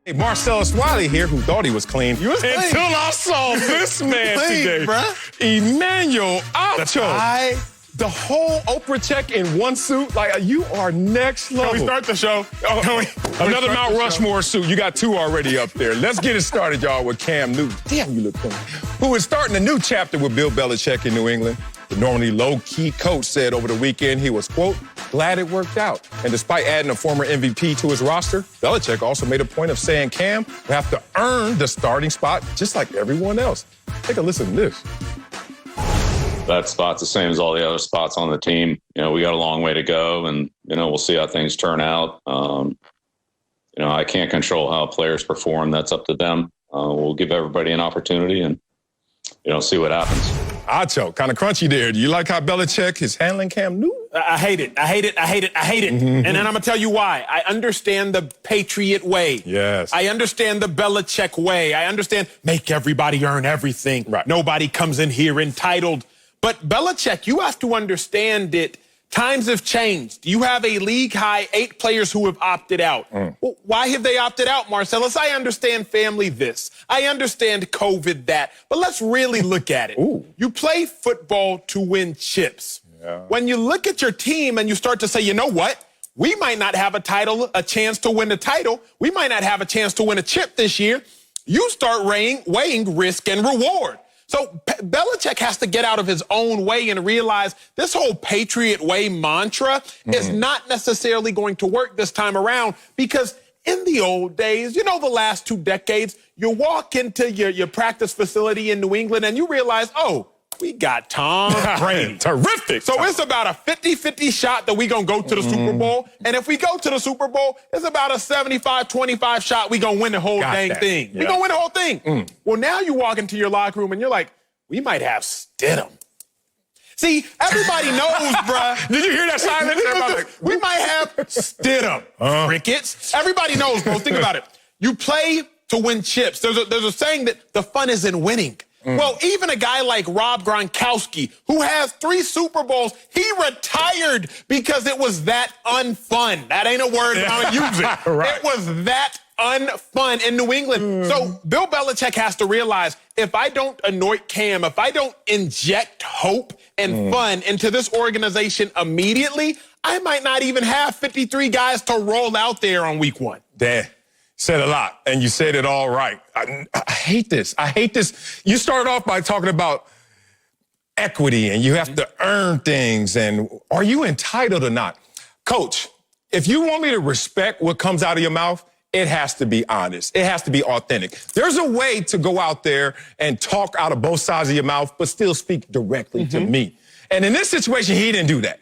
Hey, Marcellus Wiley here, who thought he was clean. You was clean. Until I saw this man clean, today. Bruh. Emmanuel Ocho. The whole Oprah check in one suit. Like, you are next level. Can we start the show? Another Mount Rushmore suit. You got two already up there. Let's get it started, y'all, with Cam Newton. Damn, you look clean. Who is starting a new chapter with Bill Belichick in New England. The normally low-key coach said over the weekend he was, quote, glad it worked out. And despite adding a former MVP to his roster, Belichick also made a point of saying Cam will have to earn the starting spot just like everyone else. Take a listen to this. That spot's the same as all the other spots on the team. You know, we got a long way to go, and, you know, we'll see how things turn out. You know, I can't control how players perform. That's up to them. We'll give everybody an opportunity and, you know, see what happens. Acho, kind of crunchy there. Do you like how Belichick is handling Cam Newton? I hate it. I hate it. Mm-hmm. And then I'm going to tell you why. I understand the Patriot way. Yes. I understand the Belichick way. I understand make everybody earn everything. Right. Nobody comes in here entitled. But Belichick, you have to understand it. Times have changed. You have a league-high 8 players who have opted out. Well, why have they opted out, Marcellus? I understand family this. I understand COVID that. But let's really look at it. Ooh. You play football to win chips. Yeah. When you look at your team and you start to say, you know what? We might not have a chance to win the title. We might not have a chance to win a chip this year. You start weighing risk and reward. So Belichick has to get out of his own way and realize this whole Patriot way mantra is not necessarily going to work this time around, because in the old days, you know, the last 2 decades, you walk into your practice facility in New England and you realize, oh, we got Tom Brady. Terrific. So it's about a 50-50 shot that we're going to go to the Super Bowl. And if we go to the Super Bowl, it's about a 75-25 shot we're going to win the whole thing. Yeah. We're going to win the whole thing. Well, now you walk into your locker room and you're like, we might have Stidham. See, everybody knows, bruh. Did you hear that silence? We might have Stidham. Crickets. Everybody knows, bro. Think about it. You play to win chips. There's a saying that the fun is in winning. Well, even a guy like Rob Gronkowski, who has 3 Super Bowls, he retired because it was that unfun. That ain't a word, but I'm going to use it. Right. It was that unfun in New England. So Bill Belichick has to realize, if I don't anoint Cam, if I don't inject hope and fun into this organization immediately, I might not even have 53 guys to roll out there on week 1. Dan said a lot, and you said it all right. I hate this. I hate this. You started off by talking about equity, and you have to earn things, and are you entitled or not? Coach, if you want me to respect what comes out of your mouth, it has to be honest. It has to be authentic. There's a way to go out there and talk out of both sides of your mouth, but still speak directly to me. And in this situation, he didn't do that.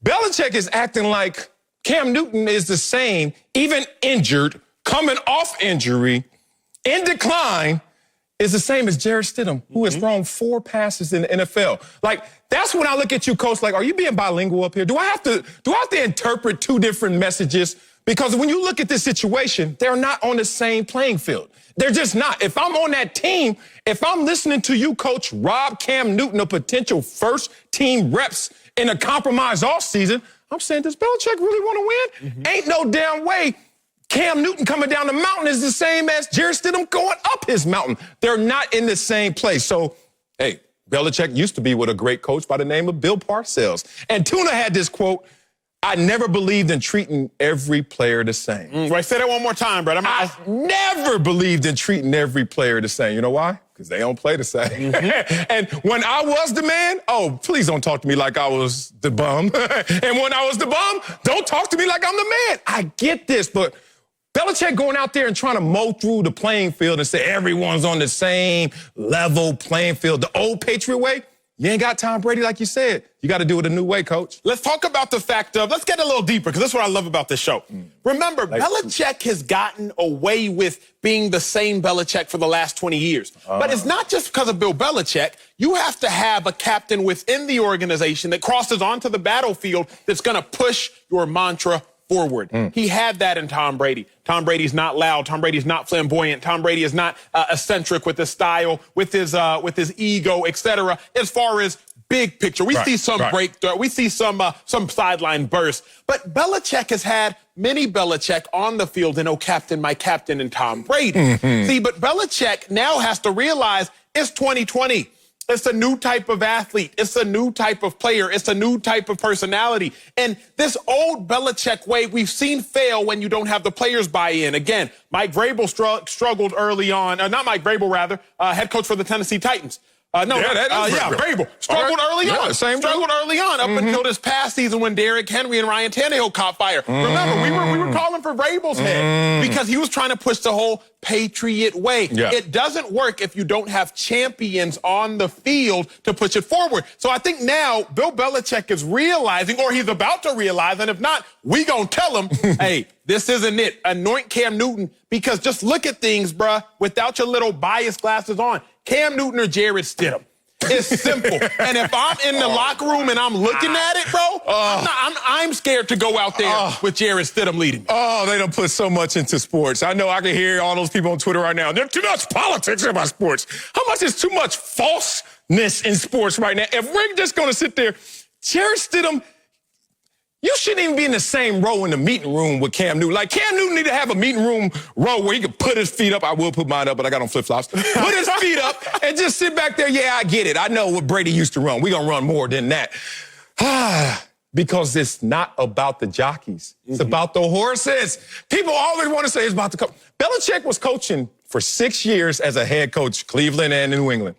Belichick is acting like Cam Newton is the same, even injured, coming off injury, in decline, is the same as Jarrett Stidham, who has thrown 4 passes in the NFL. Like, that's when I look at you, Coach, like, are you being bilingual up here? Do I have to interpret 2 different messages? Because when you look at this situation, they're not on the same playing field. They're just not. If I'm on that team, if I'm listening to you, Coach, rob Cam Newton of potential first-team reps in a compromised offseason, I'm saying, does Belichick really want to win? Ain't no damn way Cam Newton coming down the mountain is the same as Jarrett Stidham going up his mountain. They're not in the same place. So, hey, Belichick used to be with a great coach by the name of Bill Parcells. And Tuna had this quote, I never believed in treating every player the same. Wait, say that one more time, brother. I never believed in treating every player the same. You know why? Because they don't play the same. And when I was the man, oh, please don't talk to me like I was the bum. And when I was the bum, don't talk to me like I'm the man. I get this, but Belichick going out there and trying to mow through the playing field and say everyone's on the same level playing field, the old Patriot way, you ain't got Tom Brady like you said. You got to do it a new way, Coach. Let's talk about the fact of, let's get a little deeper, because that's what I love about this show. Remember, Belichick has gotten away with being the same Belichick for the last 20 years. But it's not just because of Bill Belichick. You have to have a captain within the organization that crosses onto the battlefield that's going to push your mantra forward. He had that in Tom Brady. Tom Brady's not loud. Tom Brady's not flamboyant. Tom Brady is not eccentric with his style, with his ego, etc. As far as big picture, we see some breakthrough, we see some sideline bursts. But Belichick has had mini Belichick on the field and, oh, captain, my captain, and Tom Brady. See, but Belichick now has to realize it's 2020. It's a new type of athlete. It's a new type of player. It's a new type of personality. And this old Belichick way we've seen fail when you don't have the players buy in. Again, Mike Vrabel struggled early on. Not Mike Vrabel, rather, head coach for the Tennessee Titans. Vrabel. Struggled early on. Struggled early on up until this past season when Derrick Henry and Ryan Tannehill caught fire. Remember, we were calling for Vrabel's head because he was trying to push the whole Patriot way. It doesn't work if you don't have champions on the field to push it forward. So I think now Bill Belichick is realizing, or he's about to realize, and if not, we gonna tell him, hey, this isn't it. Anoint Cam Newton, because just look at things, bruh, without your little bias glasses on. Cam Newton or Jarrett Stidham. It's simple. And if I'm in the locker room and I'm looking at it, bro, I'm scared to go out there with Jarrett Stidham leading me. Oh, they don't put so much into sports. I know I can hear all those people on Twitter right now. There's too much politics about sports. How much is too much falseness in sports right now? If we're just going to sit there, Jarrett Stidham, you shouldn't even be in the same row in the meeting room with Cam Newton. Like, Cam Newton need to have a meeting room row where he can put his feet up. I will put mine up, but I got on flip-flops. Put his feet up and just sit back there. Yeah, I get it. I know what Brady used to run. We're going to run more than that. Because it's not about the jockeys. It's about the horses. People always want to say it's about the coach. Belichick was coaching for 6 years as a head coach, Cleveland and New England.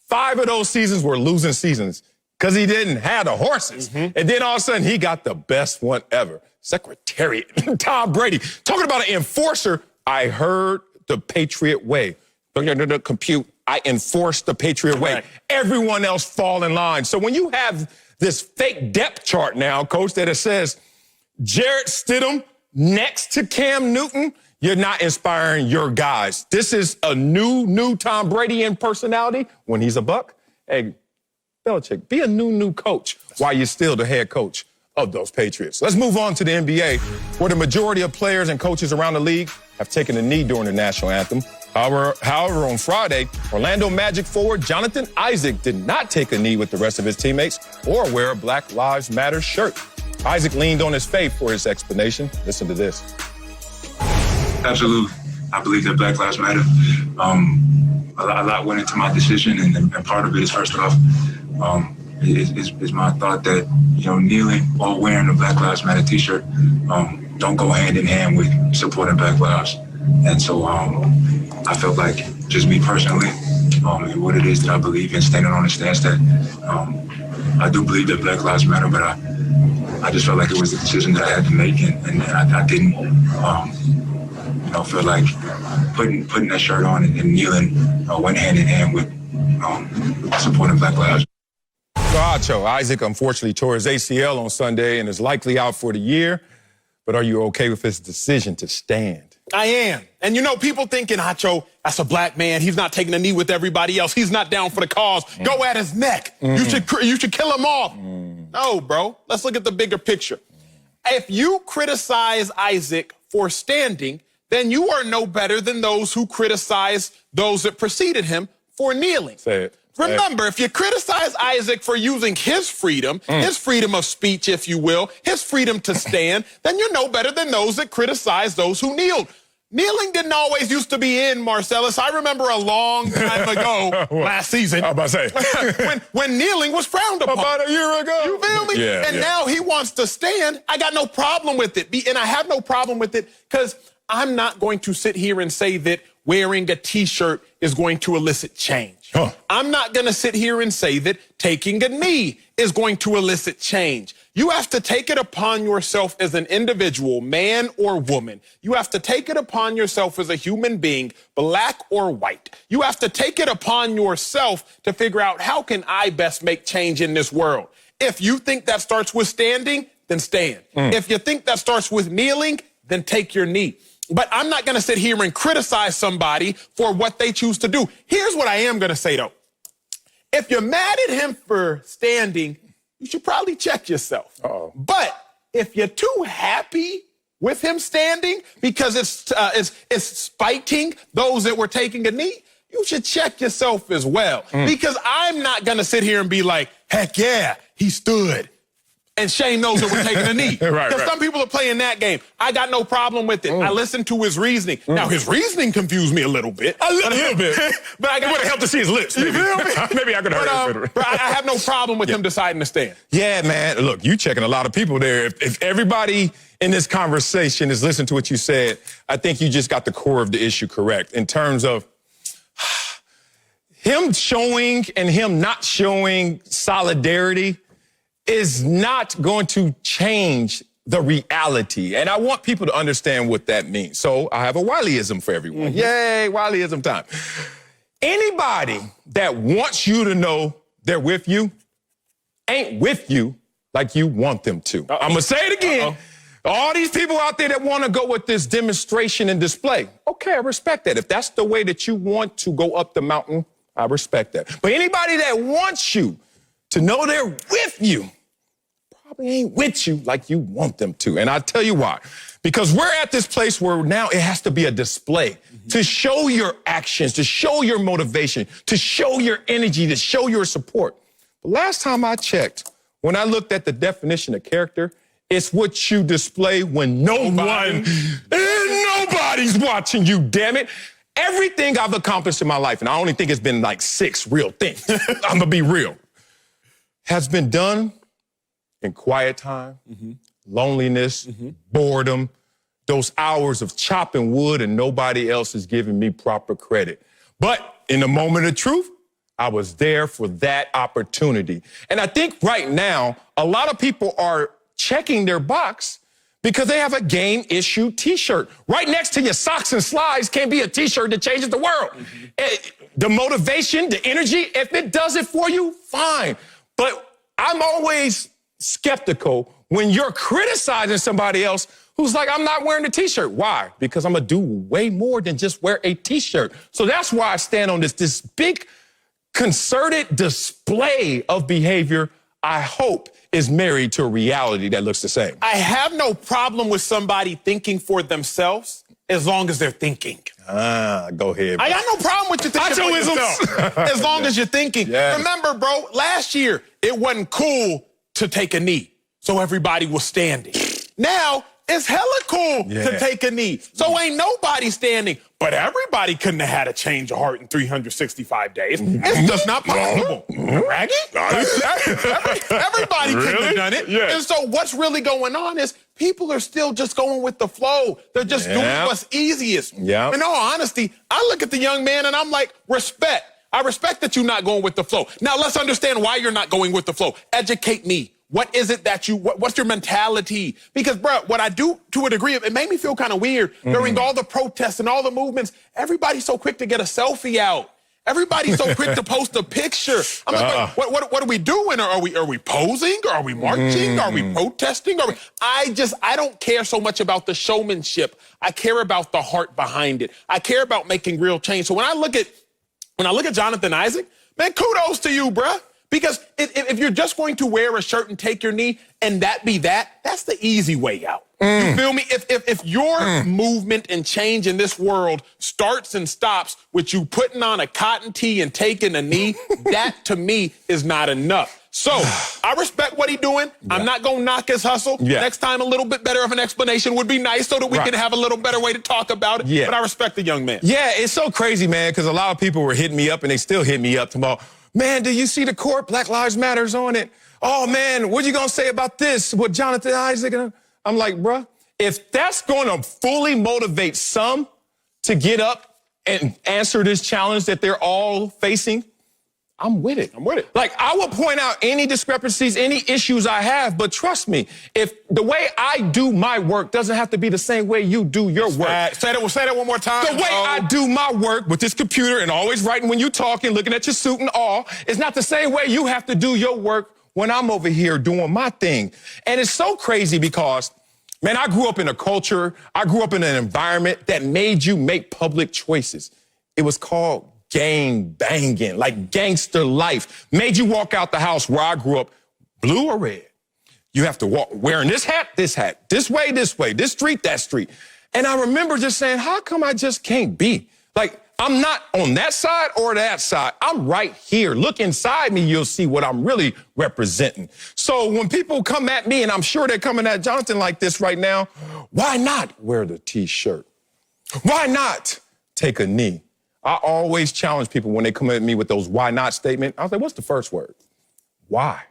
5 of those seasons were losing seasons, because he didn't have the horses. And then all of a sudden, he got the best one ever. Secretariat, Tom Brady. Talking about an enforcer, I heard the Patriot way. Compute, I enforce the Patriot way. Everyone else fall in line. So when you have this fake depth chart now, Coach, that it says Jarrett Stidham next to Cam Newton, you're not inspiring your guys. This is a new Tom Brady in personality when he's a buck. Hey, Belichick, be a new coach while you're still the head coach of those Patriots. Let's move on to the NBA, where the majority of players and coaches around the league have taken a knee during the national anthem. However, on Friday, Orlando Magic forward Jonathan Isaac did not take a knee with the rest of his teammates or wear a Black Lives Matter shirt. Isaac leaned on his faith for his explanation. Listen to this. Absolutely. I believe that Black Lives Matter. A lot went into my decision, and part of it is, first off, is my thought that, kneeling or wearing a Black Lives Matter t-shirt don't go hand in hand with supporting Black lives. And so I felt like, just me personally, and what it is that I believe in, standing on the stance that I do believe that Black Lives Matter, but I just felt like it was a decision that I had to make, and I didn't feel like putting that shirt on and kneeling went hand in hand with supporting Black lives. Gotcha. Isaac unfortunately tore his ACL on Sunday and is likely out for the year. But are you okay with his decision to stand? I am. And people thinking, Hacho, that's a black man. He's not taking a knee with everybody else. He's not down for the cause. Go at his neck. You should kill him off. No, bro. Let's look at the bigger picture. If you criticize Isaac for standing, then you are no better than those who criticize those that preceded him for kneeling. Say it. Remember, if you criticize Isaac for using his freedom of speech, if you will, his freedom to stand, then you're no better than those that criticize those who kneeled. Kneeling didn't always used to be in, Marcellus. I remember a long time ago, last season, I was about to say. when kneeling was frowned upon. About a year ago. You feel me? Yeah, and now he wants to stand. I got no problem with it. And I have no problem with it because I'm not going to sit here and say that wearing a T-shirt is going to elicit change. I'm not going to sit here and say that taking a knee is going to elicit change. You have to take it upon yourself as an individual, man or woman. You have to take it upon yourself as a human being, black or white. You have to take it upon yourself to figure out, how can I best make change in this world? If you think that starts with standing, then stand. If you think that starts with kneeling, then take your knee. But I'm not going to sit here and criticize somebody for what they choose to do. Here's what I am going to say, though. If you're mad at him for standing, you should probably check yourself. But if you're too happy with him standing because it's spiting those that were taking a knee, you should check yourself as well. Because I'm not going to sit here and be like, heck yeah, he stood. and Shane knows that we're taking a knee. Right. Some people are playing that game. I got no problem with it. I listened to his reasoning. Now, his reasoning confused me a little bit. A little bit. But I got It would have helped to see his lips. Maybe, maybe I could have heard it. But I have no problem with him deciding to stand. Yeah, man. Look, you checking a lot of people there. If everybody in this conversation is listening to what you said, I think you just got the core of the issue correct in terms of him showing and him not showing solidarity is not going to change the reality. And I want people to understand what that means. So I have a Wileyism for everyone. Yay, Wileyism time. Anybody that wants you to know they're with you ain't with you like you want them to. I'm going to say it again. All these people out there that want to go with this demonstration and display. Okay, I respect that. If that's the way that you want to go up the mountain, I respect that. But anybody that wants you to know they're with you probably ain't with you like you want them to. And I'll tell you why. Because we're at this place where now it has to be a display to show your actions, to show your motivation, to show your energy, to show your support. But last time I checked, when I looked at the definition of character, it's what you display when nobody's watching you, damn it. Everything I've accomplished in my life, and I only think it's been like 6 real things, I'm gonna be real, has been done in quiet time, loneliness, boredom, those hours of chopping wood and nobody else is giving me proper credit. But in the moment of truth, I was there for that opportunity. And I think right now, a lot of people are checking their box because they have a game issue t-shirt. Right next to your socks and slides can't be a t-shirt that changes the world. The motivation, the energy, if it does it for you, fine. But I'm always skeptical when you're criticizing somebody else who's like, I'm not wearing the t-shirt. Why? Because I'm gonna do way more than just wear a t-shirt. So that's why I stand on this big concerted display of behavior, I hope, is married to a reality that looks the same. I have no problem with somebody thinking for themselves as long as they're thinking. Go ahead, bro. I got no problem with you thinking for yourself as long as you're thinking. Yes. Remember, bro, last year, it wasn't cool to take a knee, so everybody was standing. Now, it's hella cool to take a knee, so ain't nobody standing. But everybody couldn't have had a change of heart in 365 days. It's just not possible. Raggy? Everybody couldn't have done it. Yeah. And so what's really going on is people are still just going with the flow. They're just doing what's easiest. Yeah. In all honesty, I look at the young man and I'm like, respect. I respect that you're not going with the flow. Now, let's understand why you're not going with the flow. Educate me. What is it that what's your mentality? Because, bro, what I do to a degree, it made me feel kind of weird during all the protests and all the movements. Everybody's so quick to get a selfie out. Everybody's so quick to post a picture. I'm like, what are we doing? Are we posing? Are we marching? Are we protesting? I don't care so much about the showmanship. I care about the heart behind it. I care about making real change. So when I look at Jonathan Isaac, man, kudos to you, bruh. Because if you're just going to wear a shirt and take your knee and that's the easy way out. You feel me? If your movement and change in this world starts and stops with you putting on a cotton tee and taking a knee, that to me is not enough. So I respect what he's doing. I'm not going to knock his hustle. Next time, a little bit better of an explanation would be nice so that we can have a little better way to talk about it. But I respect the young man. Yeah, it's so crazy, man, because a lot of people were hitting me up and they still hit me up tomorrow. Man, do you see the court? Black Lives Matter's on it. Oh, man, what you going to say about this? What Jonathan Isaac? I'm like, bruh, if that's going to fully motivate some to get up and answer this challenge that they're all facing, I'm with it. Like, I will point out any discrepancies, any issues I have, but trust me, if the way I do my work doesn't have to be the same way you do your work. Say that one more time. The way I do my work with this computer and always writing when you're talking, looking at your suit and all, is not the same way you have to do your work when I'm over here doing my thing. And it's so crazy because, man, I grew up in a culture, I grew up in an environment that made you make public choices. It was called gang banging, like gangster life. Made you walk out the house where I grew up, blue or red. You have to walk wearing this hat, this way, this street, that street. And I remember just saying, how come I just can't be? Like, I'm not on that side or that side. I'm right here. Look inside me, you'll see what I'm really representing. So when people come at me, and I'm sure they're coming at Jonathan like this right now, why not wear the T-shirt? Why not take a knee? I always challenge people when they come at me with those why not statement. I was like, what's the first word? Why?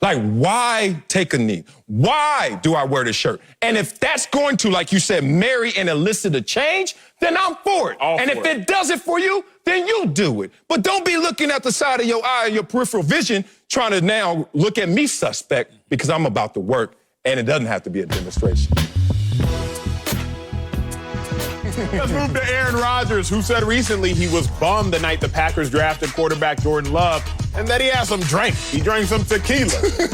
Like, why take a knee? Why do I wear the shirt? And if that's going to, like you said, marry and elicit a change, then I'm for it. And if it does it for you, then you'll do it. But don't be looking at the side of your eye, your peripheral vision, trying to now look at me suspect because I'm about to work, and it doesn't have to be a demonstration. Let's move to Aaron Rodgers, who said recently he was bummed the night the Packers drafted quarterback Jordan Love and that he had some drink. He drank some tequila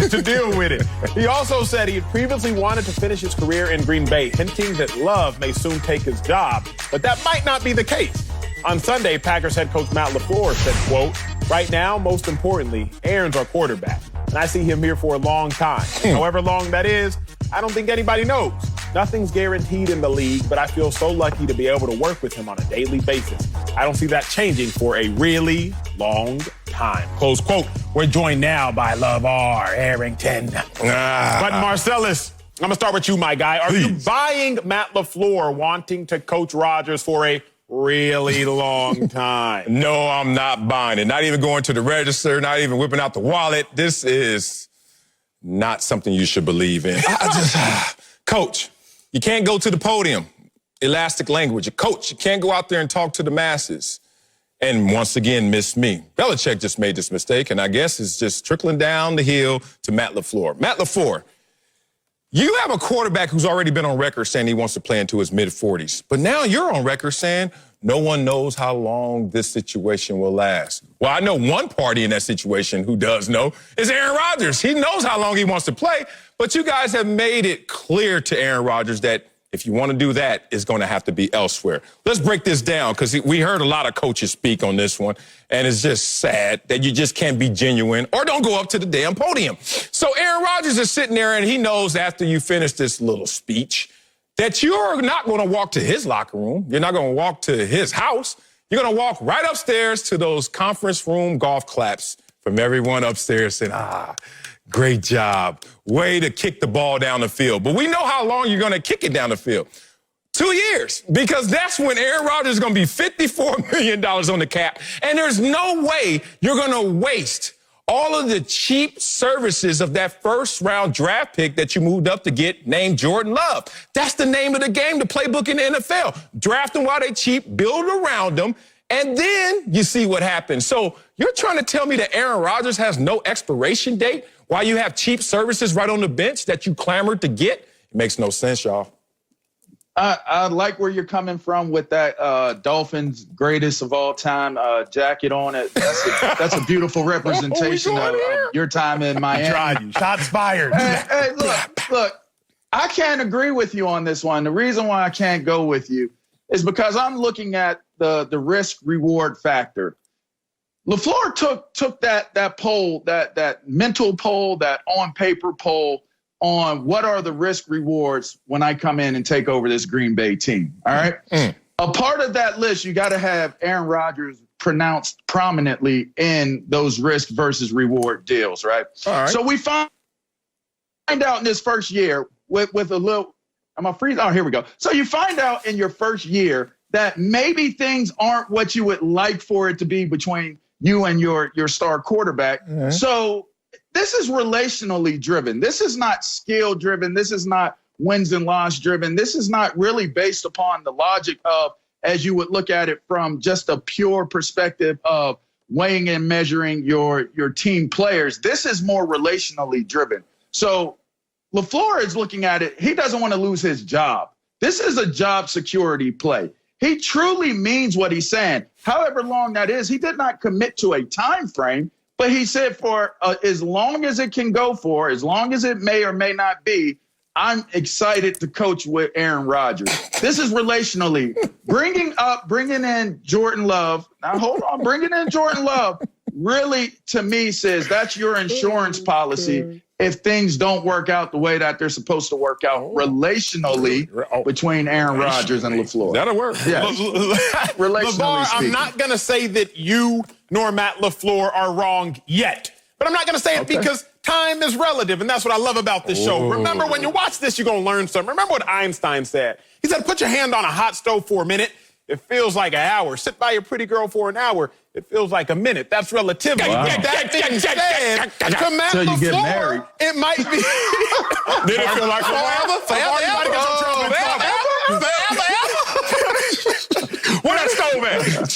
to deal with it. He also said he had previously wanted to finish his career in Green Bay, hinting that Love may soon take his job, but that might not be the case. On Sunday, Packers head coach Matt LaFleur said, quote, "Right now, most importantly, Aaron's our quarterback, and I see him here for a long time. However long that is, I don't think anybody knows. Nothing's guaranteed in the league, but I feel so lucky to be able to work with him on a daily basis. I don't see that changing for a really long time." Close quote. We're joined now by LaVar Arrington. But Marcellus, I'm going to start with you, my guy. Are you buying Matt LaFleur wanting to coach Rodgers for a really long time? No, I'm not buying it. Not even going to the register, not even whipping out the wallet. This is not something you should believe in. Coach, you can't go to the podium. Elastic language. Coach, you can't go out there and talk to the masses. And once again, miss me. Belichick just made this mistake, and I guess it's just trickling down the hill to Matt LaFleur. Matt LaFleur, you have a quarterback who's already been on record saying he wants to play into his mid-40s. But now you're on record saying no one knows how long this situation will last. Well, I know one party in that situation who does know is Aaron Rodgers. He knows how long he wants to play, but you guys have made it clear to Aaron Rodgers that if you want to do that, it's going to have to be elsewhere. Let's break this down because we heard a lot of coaches speak on this one, and it's just sad that you just can't be genuine or don't go up to the damn podium. So Aaron Rodgers is sitting there, and he knows after you finish this little speech that you're not going to walk to his locker room. You're not going to walk to his house. You're going to walk right upstairs to those conference room golf claps from everyone upstairs saying, great job. Way to kick the ball down the field. But we know how long you're going to kick it down the field. 2 years, because that's when Aaron Rodgers is going to be $54 million on the cap. And there's no way you're going to waste all of the cheap services of that first-round draft pick that you moved up to get named Jordan Love. That's the name of the game, the playbook in the NFL. Draft them while they're cheap, build around them, and then you see what happens. So you're trying to tell me that Aaron Rodgers has no expiration date while you have cheap services right on the bench that you clamored to get? It makes no sense, y'all. I like where you're coming from with that Dolphins greatest of all time jacket on it. That's a beautiful representation of your time in Miami. Tried you. Shots fired. Hey, look, I can't agree with you on this one. The reason why I can't go with you is because I'm looking at the risk reward factor. LaFleur took that poll, that mental poll, that on paper poll on what are the risk rewards when I come in and take over this Green Bay team. All right. A part of that list, you got to have Aaron Rodgers pronounced prominently in those risk versus reward deals. Right. All right. So we find out in this first year with a little, I'm going to freeze. Oh, here we go. So you find out in your first year that maybe things aren't what you would like for it to be between you and your star quarterback. So this is relationally driven. This is not skill driven. This is not wins and loss driven. This is not really based upon the logic of, as you would look at it from just a pure perspective of weighing and measuring your team players. This is more relationally driven. So LaFleur is looking at it. He doesn't want to lose his job. This is a job security play. He truly means what he's saying. However long that is, he did not commit to a time frame, but he said for as long as it can go for, as long as it may or may not be, I'm excited to coach with Aaron Rodgers. This is relationally. Bringing in Jordan Love. Now, hold on. Bringing in Jordan Love really, to me, says that's your insurance policy if things don't work out the way that they're supposed to work out relationally between Aaron Rodgers and LaFleur. That'll work. Yeah. LaVar, I'm speaking. not going to say that you nor Matt LaFleur are wrong yet. But I'm not going to say it because time is relative, and that's what I love about this show. Remember, when you watch this, you're going to learn something. Remember what Einstein said. He said, put your hand on a hot stove for a minute. It feels like an hour. Sit by your pretty girl for an hour. It feels like a minute. That's relativity. Wow. That being said, to Matt Till you get LaFleur, married. it might be. Did it feel like forever? Where that stove at?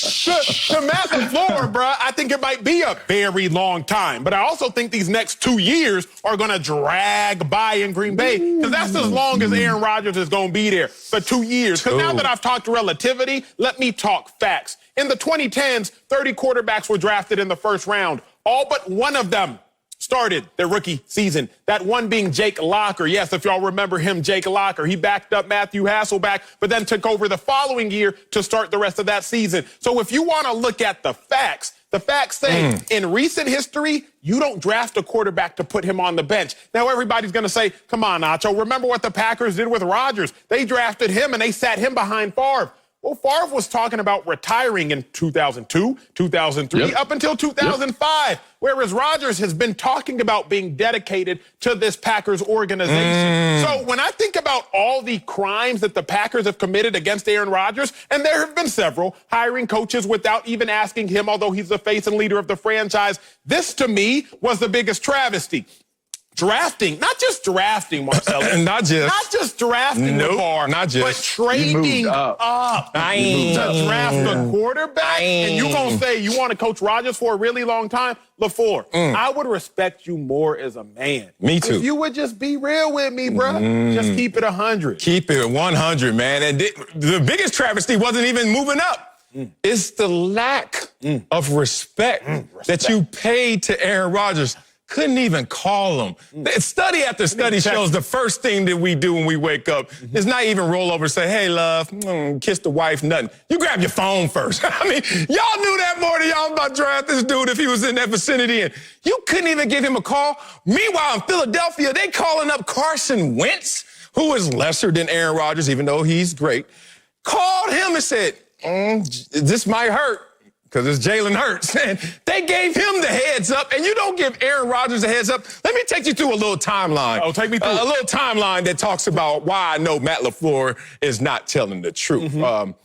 To Matt LaFleur, bro, I think it might be a very long time. But I also think these next 2 years are going to drag by in Green Bay because that's as long as Aaron Rodgers is going to be there for 2 years. Because now that I've talked relativity, let me talk facts. In the 2010s, 30 quarterbacks were drafted in the first round. All but one of them started their rookie season. That one being Jake Locker. Yes, if y'all remember him, Jake Locker. He backed up Matthew Hasselbeck, but then took over the following year to start the rest of that season. So if you want to look at the facts say in recent history, you don't draft a quarterback to put him on the bench. Now everybody's going to say, come on, Nacho, remember what the Packers did with Rodgers. They drafted him and they sat him behind Favre. Well, Favre was talking about retiring in 2002, 2003, up until 2005, whereas Rodgers has been talking about being dedicated to this Packers organization. So when I think about all the crimes that the Packers have committed against Aaron Rodgers, and there have been several, hiring coaches without even asking him, although he's the face and leader of the franchise, this to me was the biggest travesty. Drafting, not just drafting, Marcellus. Not just drafting LaFleur, not just. but trading up to draft a quarterback. And you're going to say you want to coach Rodgers for a really long time? LaFleur, I would respect you more as a man. Me too. If you would just be real with me, bro. Just keep it 100. Keep it 100, man. And the biggest travesty wasn't even moving up. It's the lack of respect that you paid to Aaron Rodgers. Couldn't even call him. Study after study shows the first thing that we do when we wake up is not even roll over and say, hey, love, kiss the wife, nothing. You grab your phone first. I mean, y'all knew that more than y'all about to draft this dude if he was in that vicinity. And you couldn't even give him a call. Meanwhile, in Philadelphia, they calling up Carson Wentz, who is lesser than Aaron Rodgers, even though he's great. Called him and said, this might hurt. Because it's Jalen Hurts. And they gave him the heads up, and you don't give Aaron Rodgers a heads up. Let me take you through a little timeline. Oh, take me through. A little timeline that talks about why I know Matt LaFleur is not telling the truth. One,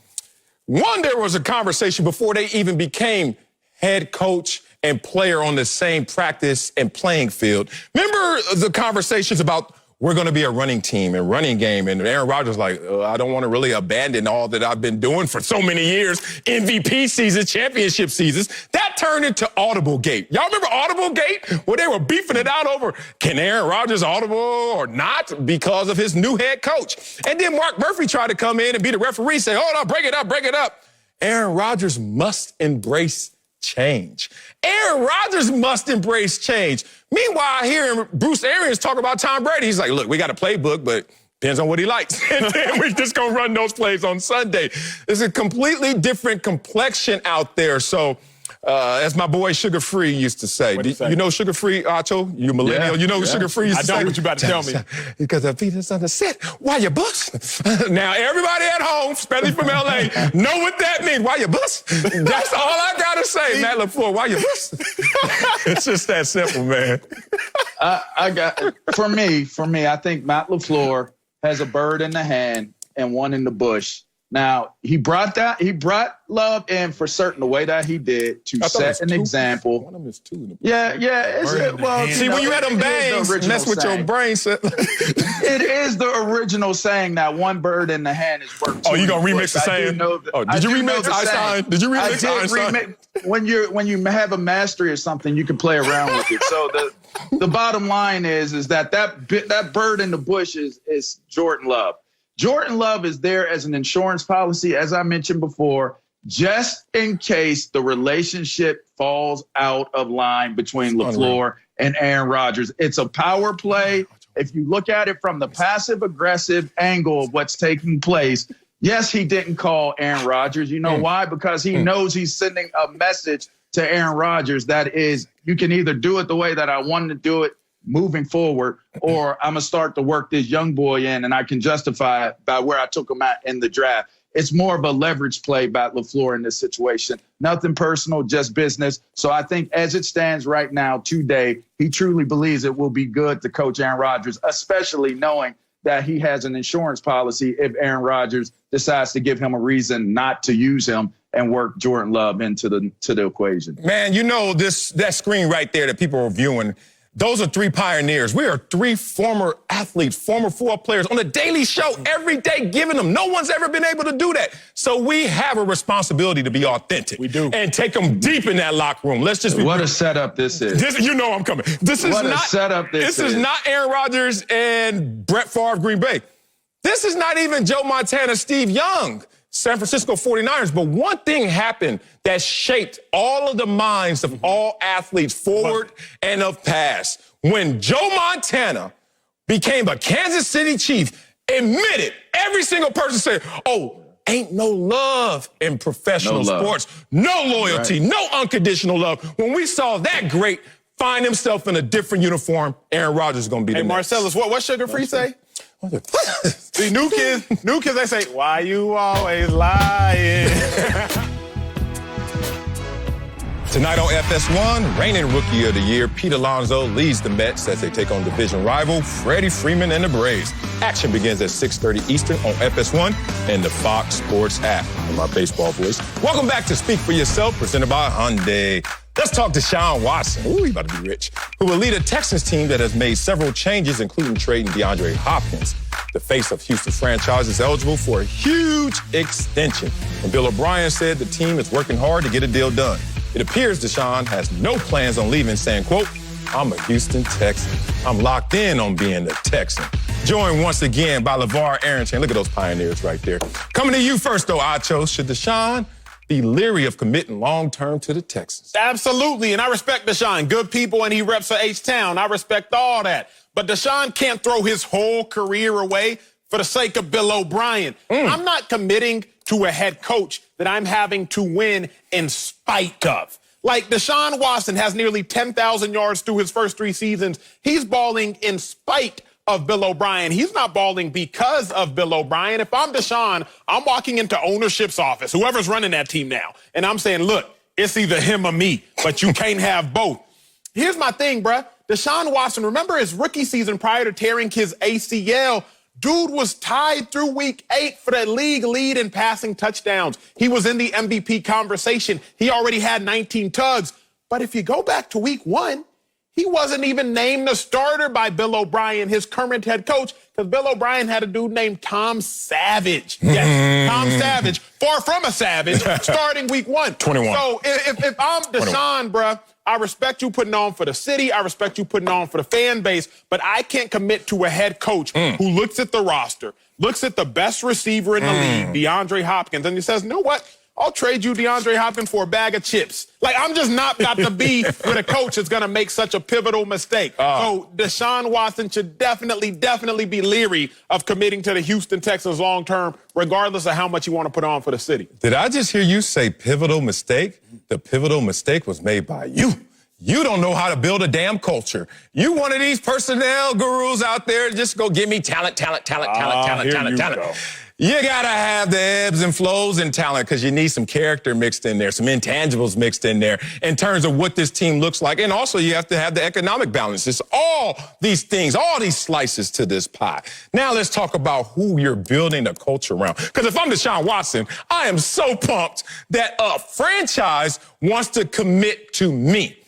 there was a conversation before they even became head coach and player on the same practice and playing field. Remember the conversations about we're going to be a running team and running game. And Aaron Rodgers like, I don't want to really abandon all that I've been doing for so many years. MVP seasons, championship seasons. That turned into Audible Gate. Y'all remember Audible Gate? Where they were beefing it out over, can Aaron Rodgers audible or not because of his new head coach? And then Mark Murphy tried to come in and be the referee, say, hold on, break it up. Aaron Rodgers must embrace change. Aaron Rodgers must embrace change. Meanwhile, hearing Bruce Arians talk about Tom Brady, he's like, look, we got a playbook, but depends on what he likes. And then we're just going to run those plays on Sunday. There's a completely different complexion out there. So, as my boy Sugar Free used to say, you know Sugar Free, Acho? You millennial. You know what Sugar Free used to say? I don't, what you about to tell me. Because the feet is on the set. Why you bust? Now, everybody at home, especially from L.A., know what that means. Why you bust? That's all I got to say, Matt LaFleur. Why you bust? It's just that simple, man. For me, I think Matt LaFleur has a bird in the hand and one in the bush. Now, he brought Love in for certain the way that he did to set an example. One of them is two. Yeah. See, when you had them bangs, mess with your brain. It is the original saying that one bird in the hand is worth two. Oh, you going to remix the saying? Did you remix Einstein? Did you remix Einstein? When you have a mastery of something, you can play around with it. So the bottom line is that bird in the bush is Jordan Love. Jordan Love is there as an insurance policy, as I mentioned before, just in case the relationship falls out of line between LaFleur and Aaron Rodgers. It's a power play. If you look at it from the passive-aggressive angle of what's taking place, yes, he didn't call Aaron Rodgers. You know why? Because he knows he's sending a message to Aaron Rodgers that is, you can either do it the way that I wanted to do it moving forward, or I'm going to start to work this young boy in, and I can justify it by where I took him at in the draft. It's more of a leverage play by LaFleur in this situation. Nothing personal, just business. So I think as it stands right now, today, he truly believes it will be good to coach Aaron Rodgers, especially knowing that he has an insurance policy if Aaron Rodgers decides to give him a reason not to use him and work Jordan Love into the equation. Man, you know, that screen right there that people are viewing, those are three pioneers. We are three former athletes, former football players on the Daily Show every day giving them. No one's ever been able to do that. So we have a responsibility to be authentic. We do. And take them deep in that locker room. Let's just be. What a setup this is. You know I'm coming. This is what not. A setup this is not Aaron Rodgers and Brett Favre, Green Bay. This is not even Joe Montana, Steve Young, San Francisco 49ers. But one thing happened that shaped all of the minds of all athletes forward and of past. When Joe Montana became a Kansas City Chief, admitted, every single person said, oh, ain't no love in professional sports. No loyalty, no unconditional love. When we saw that great find himself in a different uniform, Aaron Rodgers is going to be the next. Marcellus, what Sugar Free say? See, new kids, they say, why you always lying? Tonight on FS1, reigning Rookie of the Year, Pete Alonso leads the Mets as they take on division rival Freddie Freeman and the Braves. Action begins at 6:30 Eastern on FS1 and the Fox Sports app. In my baseball voice. Welcome back to Speak for Yourself, presented by Hyundai. Let's talk to Deshaun Watson. Ooh, he about to be rich. Who will lead a Texans team that has made several changes, including trading DeAndre Hopkins. The face of Houston franchise is eligible for a huge extension. And Bill O'Brien said the team is working hard to get a deal done. It appears Deshaun has no plans on leaving, saying, quote, I'm a Houston Texan. I'm locked in on being a Texan. Joined once again by LeVar Arrington. Look at those pioneers right there. Coming to you first, though, Acho. Should Deshaun be leery of committing long-term to the Texans? Absolutely, and I respect Deshaun. Good people, and he reps for H-Town. I respect all that. But Deshaun can't throw his whole career away for the sake of Bill O'Brien. I'm not committing to a head coach that I'm having to win in spite of. Like, Deshaun Watson has nearly 10,000 yards through his first 3 seasons. He's balling in spite of Bill O'Brien. He's not balling because of Bill O'Brien. If I'm Deshaun, I'm walking into ownership's office, whoever's running that team now, and I'm saying, look, it's either him or me, but you can't have both. Here's my thing, bruh. Deshaun Watson, remember his rookie season prior to tearing his ACL? Dude was tied through week 8 for the league lead in passing touchdowns. He was in the MVP conversation. He already had 19 tugs. But if you go back to week 1, he wasn't even named the starter by Bill O'Brien, his current head coach, because Bill O'Brien had a dude named Tom Savage. Yes, Tom Savage, far from a savage, starting week 1. 21. So if I'm Deshaun, bruh, I respect you putting on for the city. I respect you putting on for the fan base. But I can't commit to a head coach who looks at the roster, looks at the best receiver in the league, DeAndre Hopkins, and he says, you know what? I'll trade you DeAndre Hopkins for a bag of chips. Like, I'm just not got to be with a coach that's going to make such a pivotal mistake. So Deshaun Watson should definitely be leery of committing to the Houston Texans long-term, regardless of how much you want to put on for the city. Did I just hear you say pivotal mistake? The pivotal mistake was made by you. You don't know how to build a damn culture. You one of these personnel gurus out there, just go give me talent. You got to have the ebbs and flows in talent because you need some character mixed in there, some intangibles mixed in there in terms of what this team looks like. And also you have to have the economic balance. It's all these things, all these slices to this pie. Now let's talk about who you're building a culture around. Because if I'm Deshaun Watson, I am so pumped that a franchise wants to commit to me.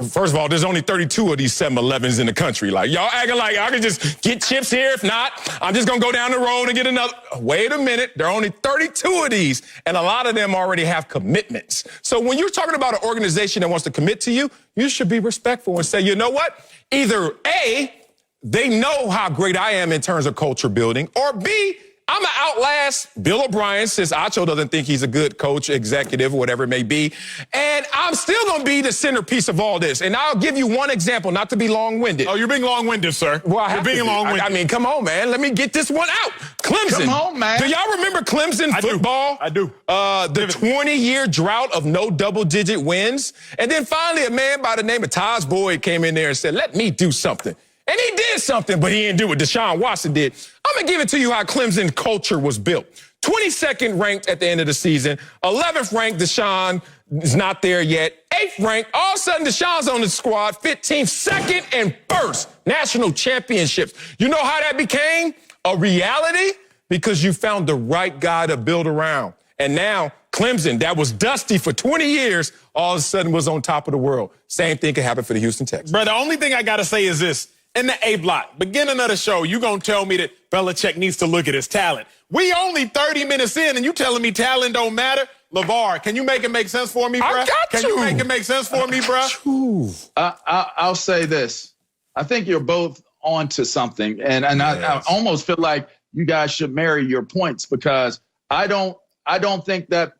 First of all, there's only 32 of these 7-Elevens in the country. Like, y'all acting like I can just get chips here. If not, I'm just going to go down the road and get another. Wait a minute. There are only 32 of these, and a lot of them already have commitments. So when you're talking about an organization that wants to commit to you, you should be respectful and say, you know what? Either A, they know how great I am in terms of culture building, or B, I'm going to outlast Bill O'Brien since Acho doesn't think he's a good coach, executive, whatever it may be. And I'm still going to be the centerpiece of all this. And I'll give you one example, not to be long-winded. Oh, you're being long-winded, sir. Well, you're being long-winded. I mean, come on, man. Let me get this one out. Clemson. Come on, man. Do y'all remember Clemson football? I do. The 20-year drought of no double-digit wins. And then finally a man by the name of Taj Boyd came in there and said, let me do something. And he did something, but he didn't do what Deshaun Watson did. I'm going to give it to you how Clemson culture was built. 22nd ranked at the end of the season. 11th ranked, Deshaun is not there yet. 8th ranked, all of a sudden Deshaun's on the squad. 15th, 2nd, and 1st national championships. You know how that became a reality? Because you found the right guy to build around. And now Clemson, that was dusty for 20 years, all of a sudden was on top of the world. Same thing could happen for the Houston Texans. Bro, the only thing I got to say is this. In the A block, beginning of the show, you going to tell me that Belichick needs to look at his talent. We only 30 minutes in, and you telling me talent don't matter? LaVar, can you make it make sense for me, bro? I got Can you make it make sense for me, bro? I'll say this. I think you're both onto something. And I almost feel like you guys should marry your points because I don't think that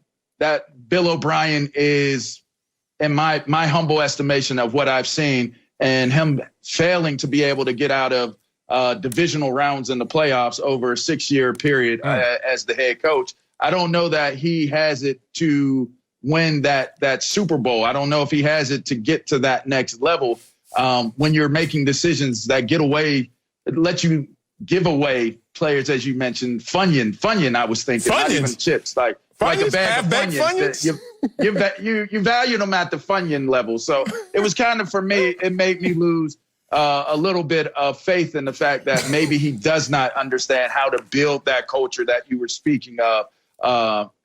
Bill O'Brien is, in my humble estimation of what I've seen, and him failing to be able to get out of divisional rounds in the playoffs over a 6-year period as the head coach. I don't know that he has it to win that Super Bowl. I don't know if he has it to get to that next level when you're making decisions that let you give away players, as you mentioned. Funyun, I was thinking, not even chips, like a bag of Funyuns. You value them at the Funyun level. So it was kind of, for me, it made me lose a little bit of faith in the fact that maybe he does not understand how to build that culture that you were speaking of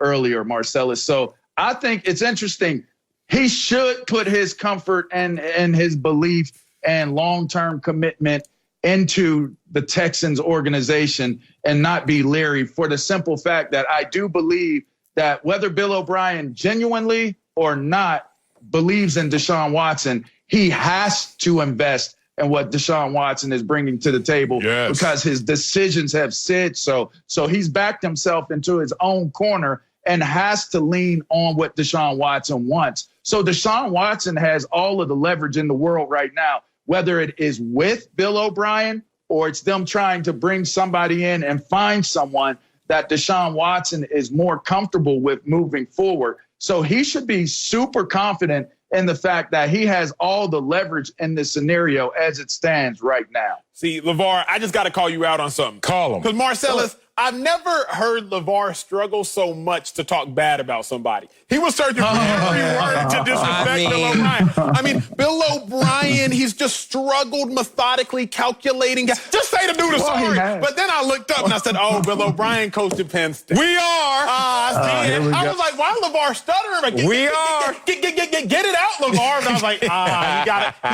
earlier, Marcellus. So I think it's interesting. He should put his comfort and his belief and long-term commitment into the Texans organization and not be leery, for the simple fact that I do believe that whether Bill O'Brien genuinely or not believes in Deshaun Watson, he has to invest in what Deshaun Watson is bringing to the table because his decisions have said so. So he's backed himself into his own corner and has to lean on what Deshaun Watson wants. So Deshaun Watson has all of the leverage in the world right now, whether it is with Bill O'Brien or it's them trying to bring somebody in and find someone that Deshaun Watson is more comfortable with moving forward. So he should be super confident in the fact that he has all the leverage in this scenario as it stands right now. See, LaVar, I just got to call you out on something. Call him. Because Marcellus, I've never heard LaVar struggle so much to talk bad about somebody. He was searching for every word to disrespect Bill O'Brien. I mean, Bill O'Brien, he's just struggled methodically calculating. Just say the dude is sorry. But then I looked up and I said, oh, Bill O'Brien coached at Penn State. We are. I was like, why LaVar stuttering? Like, get it out, LaVar. And I was like, he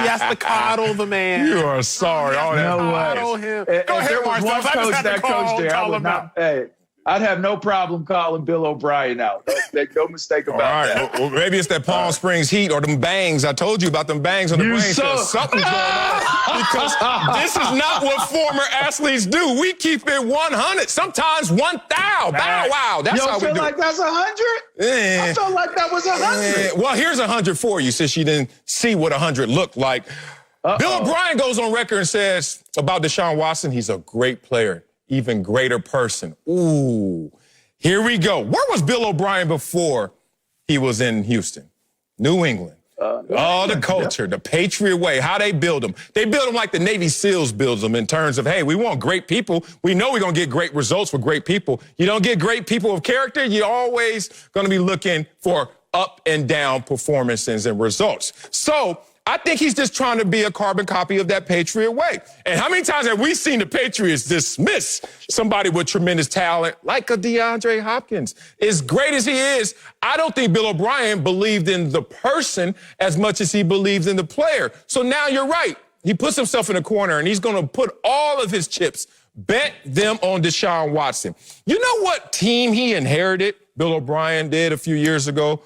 has to coddle the man. You are sorry. Coddle him. Go ahead, Marcellus. I just had to call him out. Hey, I'd have no problem calling Bill O'Brien out. Make no mistake about that. Well, maybe it's that Palm Springs heat or them bangs. I told you about them bangs on the brain. Something's going on because this is not what former athletes do. We keep it 100, sometimes 1,000. Bow wow. That's how we do. You feel like that's 100? I felt like that was 100. Well, here's 100 for you since you didn't see what 100 looked like. Bill O'Brien goes on record and says about Deshaun Watson, he's a great player, even greater person. Ooh, here we go. Where was Bill O'Brien before he was in Houston? New England. The culture, the Patriot way, how they build them. They build them like the Navy SEALs builds them in terms of, hey, we want great people. We know we're going to get great results with great people. You don't get great people of character, you're always going to be looking for up and down performances and results. So I think he's just trying to be a carbon copy of that Patriot way. And how many times have we seen the Patriots dismiss somebody with tremendous talent like a DeAndre Hopkins? As great as he is, I don't think Bill O'Brien believed in the person as much as he believes in the player. So now you're right. He puts himself in a corner and he's going to put all of his chips, bet them on Deshaun Watson. You know what team he inherited, Bill O'Brien did a few years ago?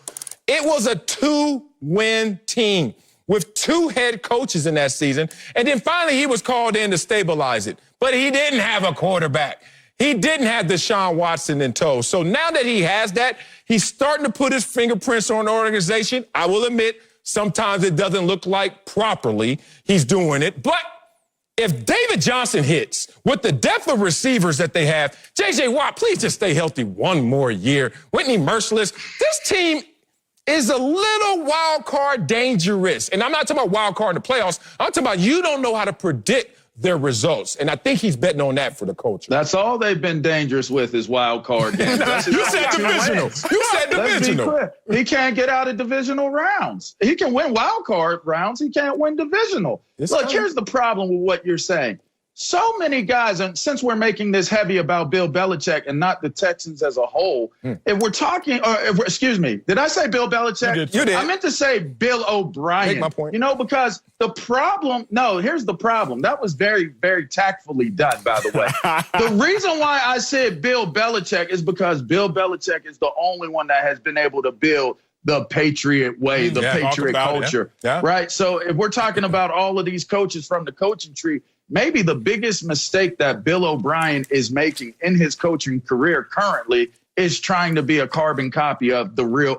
It was a 2-win team with 2 head coaches in that season. And then finally he was called in to stabilize it. But he didn't have a quarterback. He didn't have Deshaun Watson in tow. So now that he has that, he's starting to put his fingerprints on the organization. I will admit, sometimes it doesn't look like properly he's doing it. But if David Johnson hits with the depth of receivers that they have, J.J. Watt, please just stay healthy one more year. Whitney Merciless, this team is a little wild card dangerous. And I'm not talking about wild card in the playoffs. I'm talking about you don't know how to predict their results. And I think he's betting on that for the culture. That's all they've been dangerous with is wild card games. You said divisional. You said divisional. He can't get out of divisional rounds. He can win wild card rounds. He can't win divisional. Look, here's the problem with what you're saying. So many guys, and since we're making this heavy about Bill Belichick and not the Texans as a whole, if we're talking, excuse me, did I say Bill Belichick? You did. I meant to say Bill O'Brien. Make my point. You know, because the problem, here's the problem. That was very, very tactfully done, by the way. The reason why I said Bill Belichick is because Bill Belichick is the only one that has been able to build the Patriot way, the Patriot culture, right? So if we're talking about all of these coaches from the coaching tree, maybe the biggest mistake that Bill O'Brien is making in his coaching career currently is trying to be a carbon copy of the real,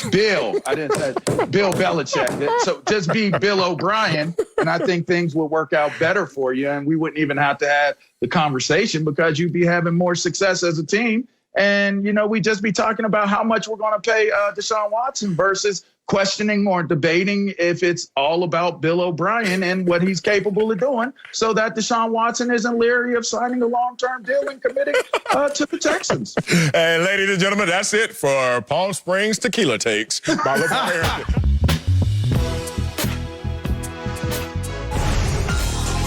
Bill, I didn't say Bill Belichick. So just be Bill O'Brien, and I think things will work out better for you, and we wouldn't even have to have the conversation because you'd be having more success as a team. And, we'd just be talking about how much we're going to pay Deshaun Watson versus questioning or debating if it's all about Bill O'Brien and what he's capable of doing so that Deshaun Watson isn't leery of signing a long-term deal and committing to the Texans. And ladies and gentlemen, that's it for Palm Springs Tequila Takes by LaFleur.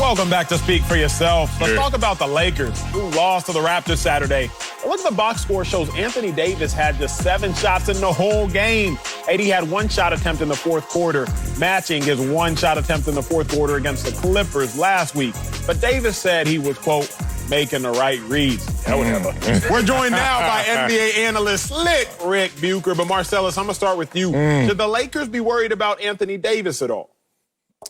Welcome back to Speak for Yourself. Let's talk about the Lakers, who lost to the Raptors Saturday. Look at the box score shows Anthony Davis had just 7 shots in the whole game. AD had 1 shot attempt in the fourth quarter, matching his 1 shot attempt in the fourth quarter against the Clippers last week. But Davis said he was, quote, making the right reads. We're joined now by NBA analyst Slick Rick Bucher. But Marcellus, I'm going to start with you. Should the Lakers be worried about Anthony Davis at all?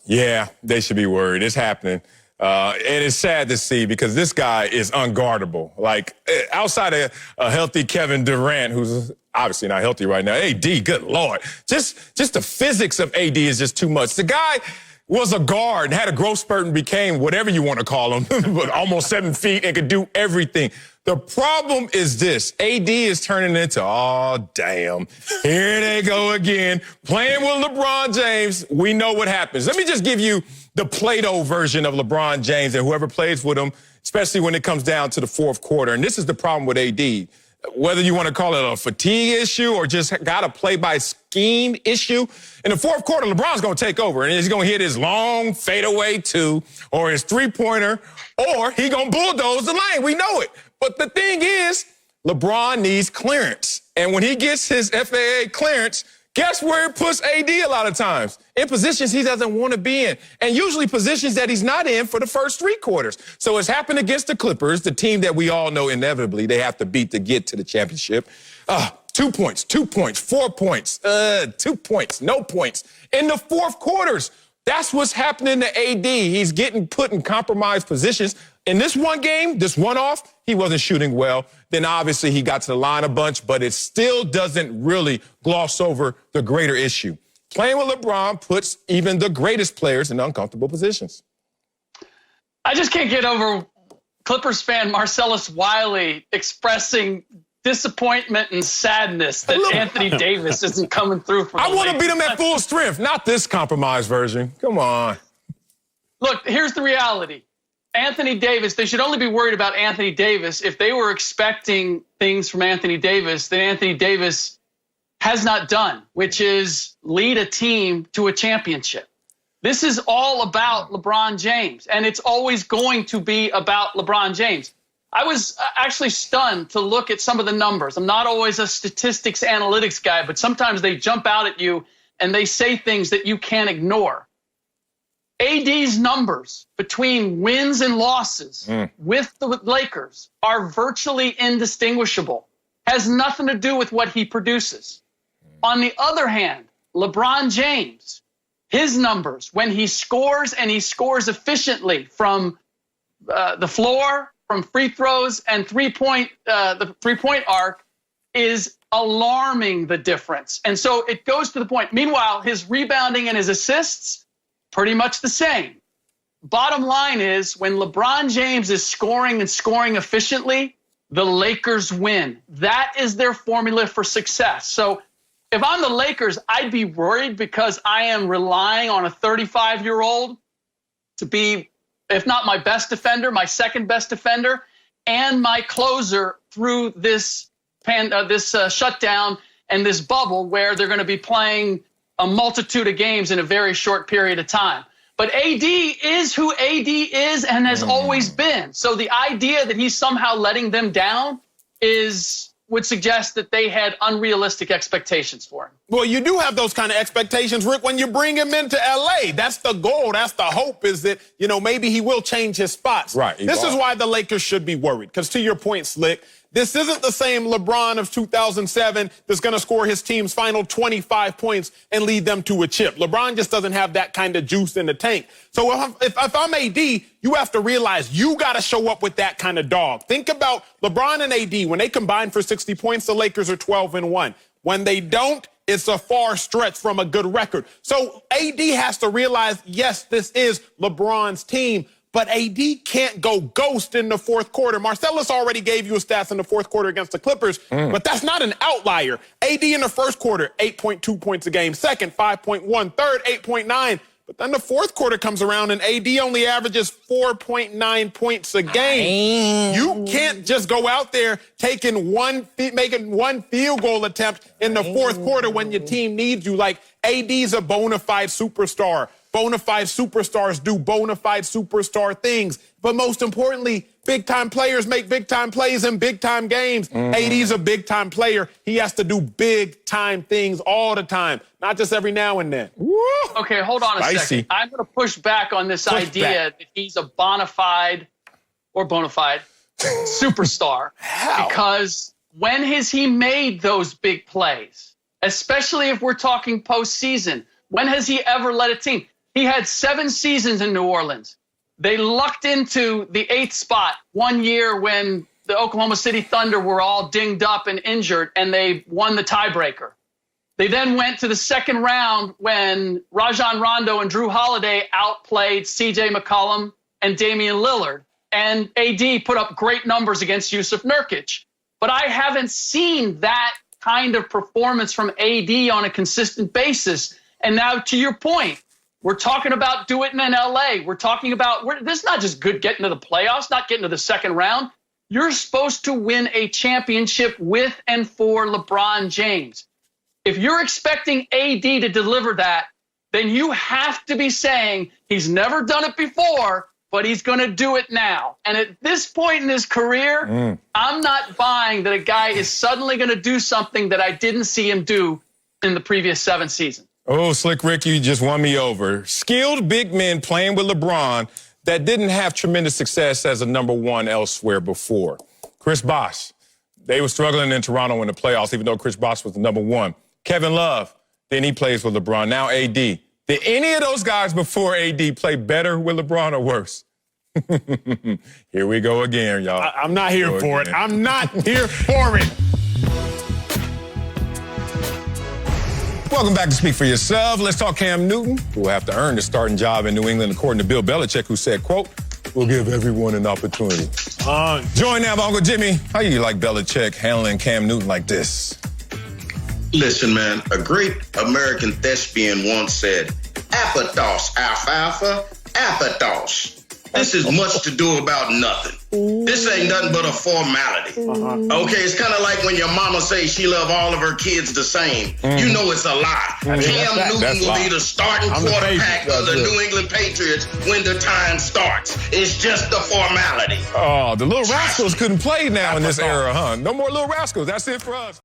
Yeah, they should be worried. It's happening. And it's sad to see because this guy is unguardable. Like, outside of a healthy Kevin Durant, who's obviously not healthy right now, AD, good Lord. Just the physics of AD is just too much. The guy was a guard and had a growth spurt and became whatever you want to call him, but almost 7 feet and could do everything. The problem is this. AD is turning into, oh, damn, here they go again, playing with LeBron James. We know what happens. Let me just give you the Play-Doh version of LeBron James and whoever plays with him, especially when it comes down to the fourth quarter. And this is the problem with AD. Whether you want to call it a fatigue issue or just got a play-by-scheme issue, in the fourth quarter, LeBron's going to take over, and he's going to hit his long fadeaway 2 or his 3-pointer, or he going to bulldoze the lane. We know it. But the thing is, LeBron needs clearance. And when he gets his FAA clearance, guess where it puts AD a lot of times? In positions he doesn't want to be in, and usually positions that he's not in for the first 3 quarters. So it's happened against the Clippers, the team that we all know inevitably they have to beat to get to the championship. 2 points, 2 points, 4 points, 2 points, no points. In the fourth quarters, that's what's happening to AD. He's getting put in compromised positions. In this one game, this one-off, he wasn't shooting well. Then obviously he got to the line a bunch, but it still doesn't really gloss over the greater issue. Playing with LeBron puts even the greatest players in uncomfortable positions. I just can't get over Clippers fan Marcellus Wiley expressing disappointment and sadness that Anthony Davis isn't coming through for the I want to Lakers. beat him at full strength, not this compromised version. Come on. Look, here's the reality. Anthony Davis, they should only be worried about Anthony Davis. If they were expecting things from Anthony Davis that Anthony Davis has not done, which is lead a team to a championship. This is all about LeBron James, and it's always going to be about LeBron James. I was actually stunned to look at some of the numbers. I'm not always a statistics analytics guy, but sometimes they jump out at you and they say things that you can't ignore. AD's numbers between wins and losses with the Lakers are virtually indistinguishable. Has nothing to do with what he produces. On the other hand, LeBron James, his numbers, when he scores and he scores efficiently from the floor, from free throws and the three-point arc is alarming, the difference. And so it goes to the point. Meanwhile, his rebounding and his assists, pretty much the same. Bottom line is, when LeBron James is scoring and scoring efficiently, the Lakers win. That is their formula for success. So if I'm the Lakers, I'd be worried because I am relying on a 35-year-old to be, if not my best defender, my second best defender, and my closer through this shutdown and this bubble where they're going to be playing a multitude of games in a very short period of time. But AD is who AD is and has always been. So the idea that he's somehow letting them down would suggest that they had unrealistic expectations for him. Well, you do have those kind of expectations, Rick, when you bring him into L.A. That's the goal. That's the hope, is that, maybe he will change his spots. Right. This is why the Lakers should be worried. Because to your point, Slick, this isn't the same LeBron of 2007 that's going to score his team's final 25 points and lead them to a chip. LeBron just doesn't have that kind of juice in the tank. So if I'm AD, you have to realize you got to show up with that kind of dog. Think about LeBron and AD. When they combine for 60 points, the Lakers are 12-1. When they don't, it's a far stretch from a good record. So AD has to realize, yes, this is LeBron's team, but AD can't go ghost in the fourth quarter. Marcellus already gave you his stats in the fourth quarter against the Clippers, but that's not an outlier. AD in the first quarter, 8.2 points a game. Second, 5.1. Third, 8.9. But then the fourth quarter comes around and AD only averages 4.9 points a game. You can't just go out there making one field goal attempt in the fourth quarter when your team needs you. Like, AD's a bona fide superstar. Bona fide superstars do bona fide superstar things. But most importantly, big-time players make big-time plays in big-time games. AD's a big-time player. He has to do big-time things all the time, not just every now and then. Okay, hold on a second. I'm going to push back on this idea that he's a bona fide superstar. How? Because when has he made those big plays? Especially if we're talking postseason. When has he ever led a team? He had 7 seasons in New Orleans. They lucked into the 8th spot one year when the Oklahoma City Thunder were all dinged up and injured, and they won the tiebreaker. They then went to the second round when Rajon Rondo and Drew Holiday outplayed C.J. McCollum and Damian Lillard, and AD put up great numbers against Yusuf Nurkic. But I haven't seen that kind of performance from AD on a consistent basis. And now, to your point, we're talking about do it in L.A. We're talking about this is not just good getting to the playoffs, not getting to the second round. You're supposed to win a championship with and for LeBron James. If you're expecting AD to deliver that, then you have to be saying he's never done it before, but he's going to do it now. And at this point in his career, I'm not buying that a guy is suddenly going to do something that I didn't see him do in the previous 7 seasons. Oh, Slick Rick, you just won me over. Skilled big men playing with LeBron that didn't have tremendous success as a number one elsewhere before. Chris Bosh, they were struggling in Toronto in the playoffs, even though Chris Bosh was the number one. Kevin Love, then he plays with LeBron. Now AD. Did any of those guys before AD play better with LeBron or worse? Here we go again, y'all. I'm not here for it. I'm not here for it. Welcome back to Speak for Yourself. Let's talk Cam Newton, who will have to earn the starting job in New England, according to Bill Belichick, who said, quote, "We'll give everyone an opportunity." Join now by Uncle Jimmy. How you like Belichick handling Cam Newton like this? Listen, man, a great American thespian once said, "Apatoss, alfalfa, apatoss." This is much to do about nothing. This ain't nothing but a formality. Okay, it's kind of like when your mama says she love all of her kids the same. You know it's a lie. Cam Newton will be the starting quarterback of the New England Patriots when the time starts. It's just a formality. Oh, the Little Rascals couldn't play now in this era, huh? No more Little Rascals. That's it for us.